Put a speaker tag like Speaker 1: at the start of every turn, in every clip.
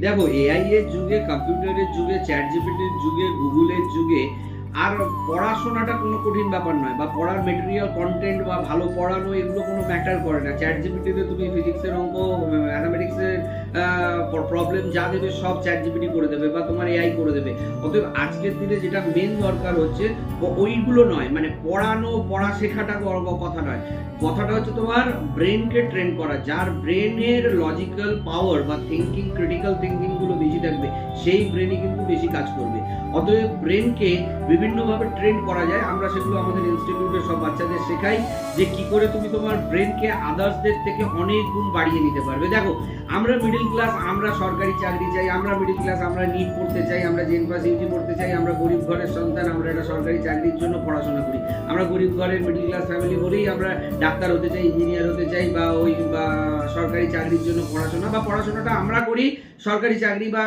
Speaker 1: দেখো, এআই এর যুগে, কম্পিউটারের যুগে, চ্যাট জিপিটির যুগে, গুগলের যুগে আর পড়াশোনাটা কোনো কঠিন ব্যাপার নয়, বা পড়ার মেটেরিয়াল কন্টেন্ট বা ভালো পড়ানো এগুলো কোনো ম্যাটার করে না। চ্যাট জিপিটিতে তুমি ফিজিক্সের অঙ্ক, ম্যাথামেটিক্সের প্রবলেম যা দেবে সব চ্যাট জিপিটি করে দেবে বা তোমার এআই করে দেবে। অতএব আজকের দিনে যেটা মেন দরকার হচ্ছে ওইগুলো নয়, মানে পড়া শেখাটা কথা নয়। কথাটা হচ্ছে তোমার ব্রেনকে ট্রেন করা। যার ব্রেনের লজিক্যাল পাওয়ার বা থিঙ্কিং, ক্রিটিক্যাল থিঙ্কিং গুলো বেশি থাকবে, সেই ব্রেনই কিন্তু বেশি কাজ করবে। অতএব ব্রেনকে বিভিন্নভাবে ট্রেন করা যায়। আমরা সেগুলো আমাদের ইনস্টিটিউটে সব বাচ্চাদের শেখাই যে কি করে তুমি তোমার ব্রেনকে আদার্সদের থেকে অনেক গুণ বাড়িয়ে নিতে পারবে। দেখো, আমরা মিডল ক্লাস, আমরা সরকারি চাকরি চাই, আমরা মিডল ক্লাস, আমরা নিট পড়তে চাই, আমরা জেন পাস ইউজি পড়তে চাই, আমরা গরিব ঘরের সন্তান, আমরা একটা সরকারি চাকরির জন্য পড়াশোনা করি। আমরা গরিব ঘরের মিডল ক্লাস ফ্যামিলি বলেই আমরা ডাক্তার হতে চাই, ইঞ্জিনিয়ার হতে চাই, বা সরকারি চাকরির জন্য পড়াশোনা, বা পড়াশোনাটা আমরা করি সরকারি চাকরি বা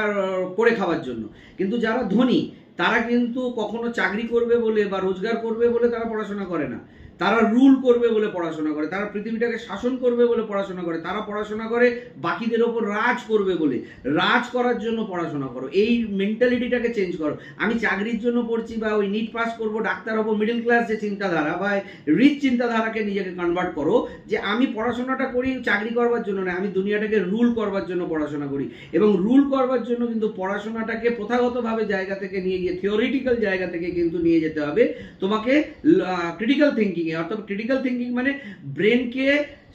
Speaker 1: করে খাওয়ার জন্য। কিন্তু যারা ধনী তারা কিন্তু কখনো চাকরি করবে বলে বা রোজগার করবে বলে তারা পড়াশোনা করে না। তারা রুল করবে বলে পড়াশোনা করে, তারা পৃথিবীটাকে শাসন করবে বলে পড়াশোনা করে, তারা পড়াশোনা করে বাকিদের ওপর রাজ করবে বলে। রাজ করার জন্য পড়াশোনা করো, এই মেন্টালিটিটাকে চেঞ্জ করো। আমি চাকরির জন্য পড়ছি বা ওই নিট পাস করবো, ডাক্তার হবো, মিডল ক্লাস যে চিন্তাধারা বা রিচ চিন্তাধারাকে নিজেকে কনভার্ট করো যে আমি পড়াশোনাটা করি চাকরি করবার জন্য না, আমি দুনিয়াটাকে রুল করবার জন্য পড়াশোনা করি। এবং রুল করবার জন্য কিন্তু পড়াশোনাটাকে প্রথাগতভাবে জায়গা থেকে নিয়ে গিয়ে, থিওরিটিক্যাল জায়গা থেকে কিন্তু নিয়ে যেতে হবে তোমাকে ক্রিটিক্যাল থিঙ্কিং এ। অর্থাৎ ক্রিটিক্যাল থিঙ্কিং মানে ব্রেনকে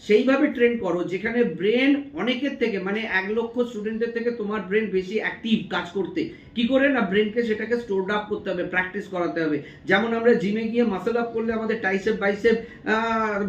Speaker 1: সেইভাবে ট্রেন করো যেখানে ব্রেন অনেকের থেকে, মানে 1 লক্ষ স্টুডেন্টের থেকে তোমার ব্রেন বেশি অ্যাক্টিভ কাজ করতে। কি করে না, ব্রেনকে সেটাকে স্টোর আপ করতে হবে, প্র্যাকটিস করাতে হবে। যেমন আমরা জিমে গিয়ে মাসল আপ করলে আমাদের টাইসেপ বাইসেপ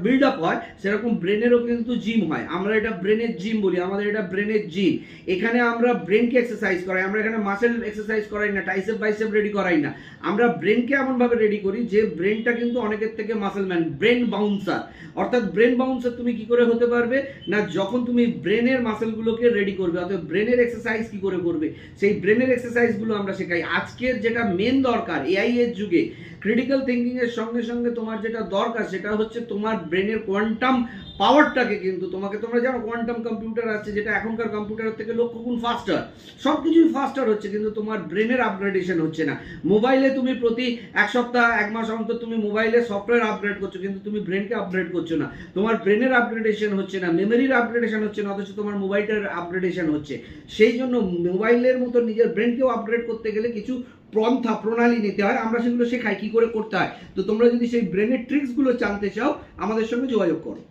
Speaker 1: বিল্ড আপ হয়, সেরকম ব্রেনেরও কিন্তু জিম হয়। আমরা এটা ব্রেনের জিম বলি, আমাদের এটা ব্রেনের জিম। এখানে আমরা ব্রেনকে এক্সারসাইজ করাই, আমরা এখানে মাসেল এক্সারসাইজ করাই না, টাইসেপ বাইসেপ রেডি করাই না। আমরা ব্রেনকে এমনভাবে রেডি করি যে ব্রেনটা কিন্তু অনেকের থেকে মাসেল ম্যান, ব্রেন বাউন্সার। অর্থাৎ ব্রেন বাউন্সার তুমি কি করে হতে পারবে না, যখন তুমি ব্রেনের মাসেলগুলোকে রেডি করবে। অর্থাৎ ব্রেনের এক্সারসাইজ কি করে করবে, সেই ব্রেনের এক্সারসাইজগুলো আমরা শেখাই। আজকের যেটা মেন দরকার এআই এর যুগে, ক্রিটিক্যাল থিঙ্কিং এর সঙ্গে সঙ্গে তোমার যেটা দরকার সেটা হচ্ছে তোমার ব্রেনের কোয়ান্টাম পাওয়ারটাকে। কিন্তু তোমরা জানো কোয়ান্টাম কম্পিউটার আছে, যেটা এখনকার কম্পিউটারের থেকে লক্ষ গুণ ফাস্টার। সব কিছুই ফাস্টার হচ্ছে, কিন্তু তোমার ব্রেনের আপগ্রেডেশন হচ্ছে না। মোবাইলে তুমি প্রতি 1 সপ্তাহ 1 মাস অন্তর তুমি মোবাইলে সফটওয়্যার আপগ্রেড করছো, কিন্তু তুমি ব্রেনকে আপগ্রেড করছো না। তোমার ব্রেনের আপগ্রেডেশন হচ্ছে না, মেমোরির আপগ্রেডেশন হচ্ছে না, অথচ তোমার মোবাইলের আপগ্রেডেশন হচ্ছে। সেই জন্য মোবাইলের মতো নিজের ব্রেনকেও আপগ্রেড করতে গেলে কিছু পন্থা প্রণালী নিতে হয়, আমরা সেগুলো শেখাই কি করে করতে হয়। তো তোমরা যদি সেই ব্রেনের ট্রিক্সগুলো জানতে চাও, আমাদের সঙ্গে যোগাযোগ করো।